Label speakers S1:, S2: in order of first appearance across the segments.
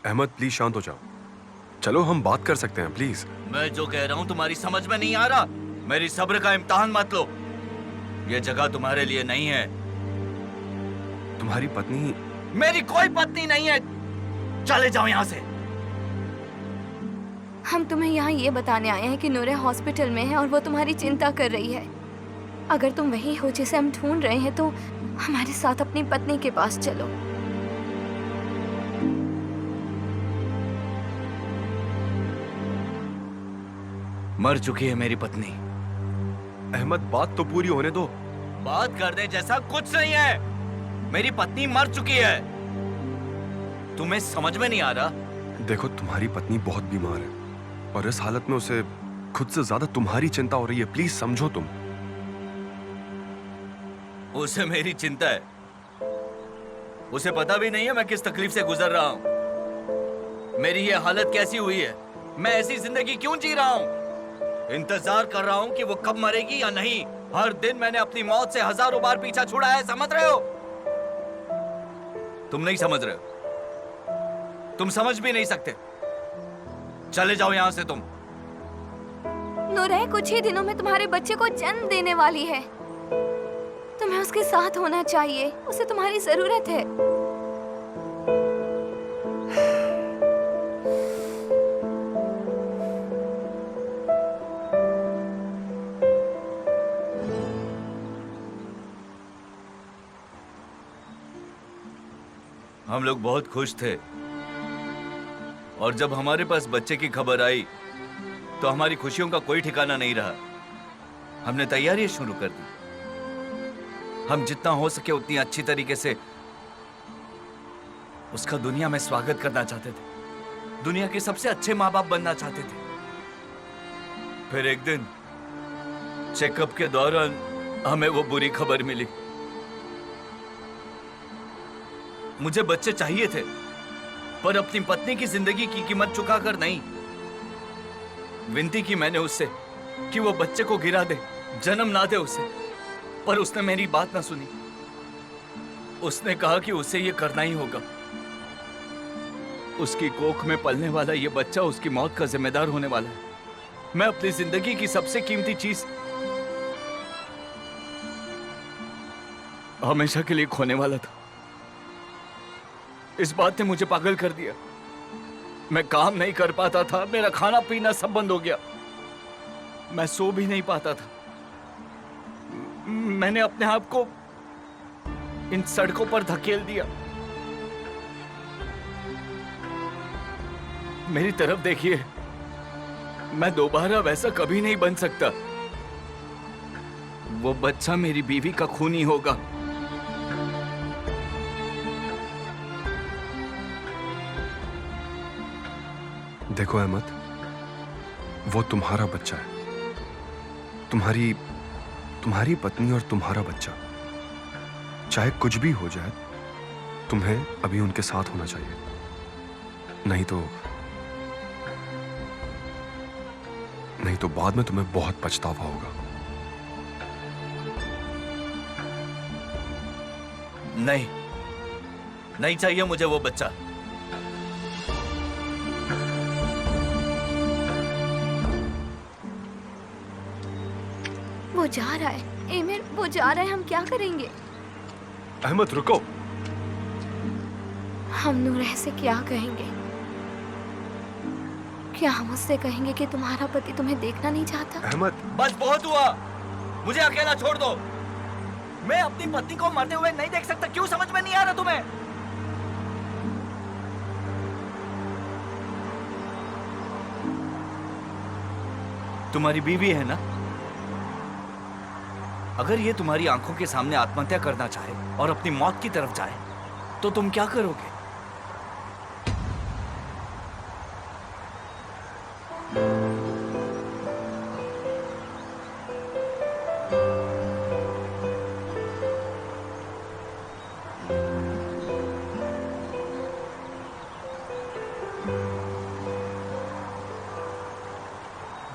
S1: Ahmad please शांत हो जाओ। चलो हम बात कर सकते हैं प्लीज।
S2: मैं जो कह रहा हूँ तुम्हारी समझ में नहीं आ रहा। मेरी सब्र का इम्तिहान मत लो। ये जगह तुम्हारे लिए नहीं है।
S1: तुम्हारी पत्नी।
S2: मेरी कोई पत्नी नहीं है। चले जाओ यहाँ से।
S3: हम तुम्हें यहाँ ये बताने आए हैं कि नूरे हॉस्पिटल में है और वो तुम्हारी चिंता कर रही है। अगर तुम वही हो जिसे हम ढूंढ रहे हैं तो हमारे साथ अपनी पत्नी के पास चलो।
S2: मर चुकी है मेरी पत्नी।
S1: अहमद बात तो पूरी होने दो।
S2: बात करने जैसा कुछ नहीं है। मेरी पत्नी मर चुकी है। तुम्हें समझ में नहीं आ रहा?
S1: देखो तुम्हारी पत्नी बहुत बीमार है और इस हालत में उसे खुद से ज्यादा तुम्हारी चिंता हो रही है। प्लीज समझो तुम।
S2: उसे मेरी चिंता है। उसे पता भी नहीं है मैं किस तकलीफ से गुजर रहा हूं। मेरी ये हालत कैसी हुई है। मैं ऐसी जिंदगी क्यों जी रहा हूं। इंतजार कर रहा हूं कि वो कब मरेगी या नहीं। हर दिन मैंने अपनी मौत से हजारों बार पीछा छुड़ा है। समझ रहे हो? तुम नहीं समझ रहे हो। तुम समझ भी नहीं सकते। चले जाओ यहां से तुम।
S3: नूरे कुछ ही दिनों में तुम्हारे बच्चे को जन्म देने वाली है। तुम्हें उसके साथ होना चाहिए। उसे तुम्हारी जरूरत है।
S2: हम लोग बहुत खुश थे और जब हमारे पास बच्चे की खबर आई तो हमारी खुशियों का कोई ठिकाना नहीं रहा। हमने तैयारियां शुरू कर दी। हम जितना हो सके उतनी अच्छी तरीके से उसका दुनिया में स्वागत करना चाहते थे। दुनिया के सबसे अच्छे माँ बाप बनना चाहते थे। फिर एक दिन चेकअप के दौरान हमें वो बुरी खबर मिली। मुझे बच्चे चाहिए थे पर अपनी पत्नी की जिंदगी की कीमत चुकाकर नहीं। विनती की मैंने उससे कि वो बच्चे को गिरा दे, जन्म ना दे उसे, पर उसने मेरी बात ना सुनी। उसने कहा कि उसे ये करना ही होगा। उसकी कोख में पलने वाला ये बच्चा उसकी मौत का जिम्मेदार होने वाला है। मैं अपनी जिंदगी की सबसे कीमती चीज हमेशा के लिए खोने वाला था। इस बात ने मुझे पागल कर दिया। मैं काम नहीं कर पाता था। मेरा खाना पीना सब बंद हो गया। मैं सो भी नहीं पाता था। मैंने अपने आप को इन सड़कों पर धकेल दिया। मेरी तरफ देखिए। मैं दोबारा वैसा कभी नहीं बन सकता। वो बच्चा मेरी बीवी का खून ही होगा।
S1: देखो अहमद, वो तुम्हारा बच्चा है। तुम्हारी पत्नी और तुम्हारा बच्चा। चाहे कुछ भी हो जाए तुम्हें अभी उनके साथ होना चाहिए। नहीं तो बाद में तुम्हें बहुत पछतावा होगा।
S2: नहीं, नहीं चाहिए मुझे वो बच्चा।
S3: वो जा रहा है। एमिर, वो जा रहा है। हम क्या करेंगे?
S1: अहमद रुको।
S3: हम नूरह से क्या कहेंगे? क्या हम उससे कहेंगे कि तुम्हारा पति तुम्हें देखना नहीं चाहता?
S1: अहमद
S2: बस बहुत हुआ। मुझे अकेला छोड़ दो। मैं अपनी पत्नी को मरते हुए नहीं देख सकता। क्यों समझ में नहीं आ रहा तुम्हें? तुम्हारी बीवी है ना? अगर ये तुम्हारी आंखों के सामने आत्महत्या करना चाहे और अपनी मौत की तरफ जाए तो तुम क्या करोगे?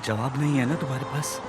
S2: जवाब नहीं है ना तुम्हारे पास?